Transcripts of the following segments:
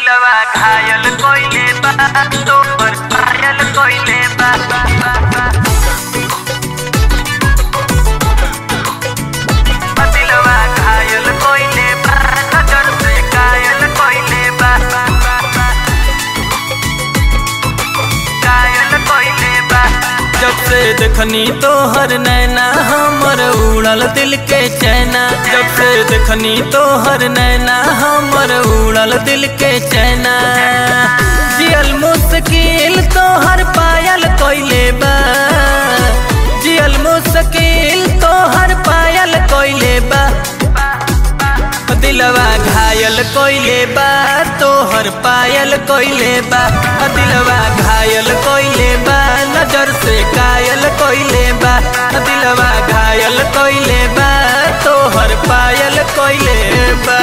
दिलवा घायल कोइले बा तोहर पायल कोइले बा दिलवा घायल कोइले बा नजर से कायल कोइले बा कायल कोइले बा। जब से देखनी तोहर नैना हमर उड़ल दिल के चैना। जब से देखनी तोहर नैना हमर उड़ल दिल के चैना। जियल मुश्किल तोहर पायल कोइले बा जियल मुश्किल तोहर पायल कोइले बा। दिलवा घायल कोइले बा तोहर पायल कोइले बा। दिलवा घायल कोइले बा नजर से कायल कोइले बा। दिलवा घायल कोइले बा तोहर पायल कोइले बा।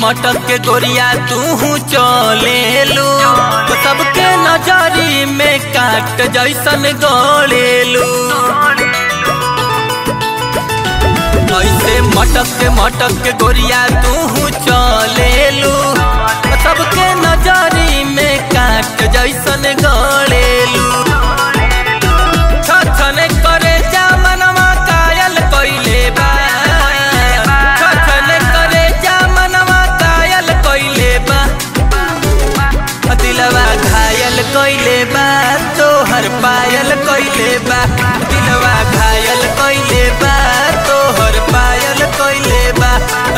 मटक के गोरिया तू चले लू तो सबके नजरी में काट जैसन गोलेलू। ऐसे मटक के गोरिया तू चले लू तो सबके नजरी में काट जैसन गोलेलू। छछने करे जा मनवा कायल कोइले बा दिलवा घायल कोइले बा तोहर पायल कोइले बा। दिलवा घायल कोइले बा तोहर पायल कोइले बा।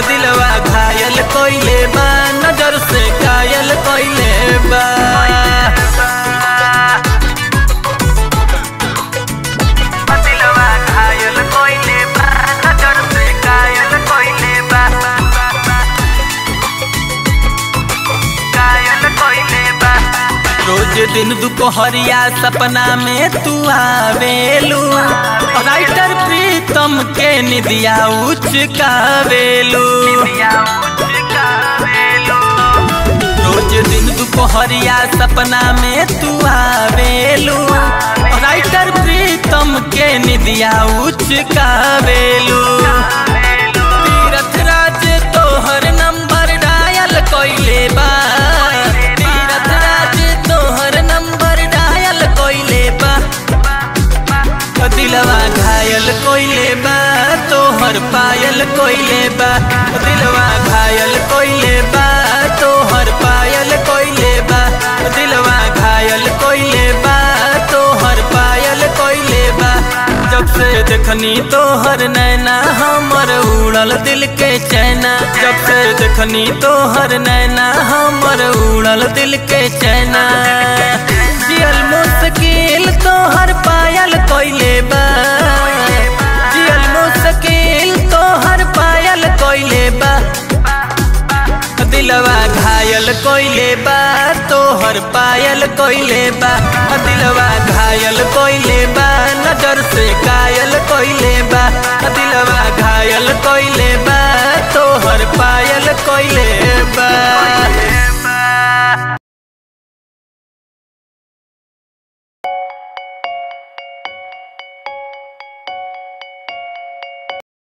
दिलवा घायल कोइले बा नजर से कायल कोइले बा। दिलवा घायल कोइले बा नजर से कायल कोइले बा कायल कोइले बा। रोज दिन दोपहरिया सपना में तू आवेलू राइटर प्रीतम के निदिया उचकावेलू। रोज दिन दोपहरिया सपना में तू आवेलू राइटर प्रीतम के निदिया उचकावेलू। तीरथ राज तोहर नंबर डायल कोइले बा दिलवा घायल कोइले बा तोहर पायल कोइले बा। दिलवा घायल कोइले बा तोहर पायल कोइले बा। दिलवा घायल कोइले बा तोहर पायल कोइले बा। जब से देखनी तोहर नैना हमर उड़ल दिल के चैना। जब से देखनी तोहर नैना हमर उड़ल दिल के चैना। जियल मुश्किल तोहर पायल कोइले बा जियल मुश्किल तोहर पायल कोइले बा। दिलवा घायल कोइले बा तोहर पायल कोइले बा। दिलवा घायल कोइले बा नजर से कायल कोइले बा। दिलवा घायल कोइले बा तोहर पायल कोइले बा।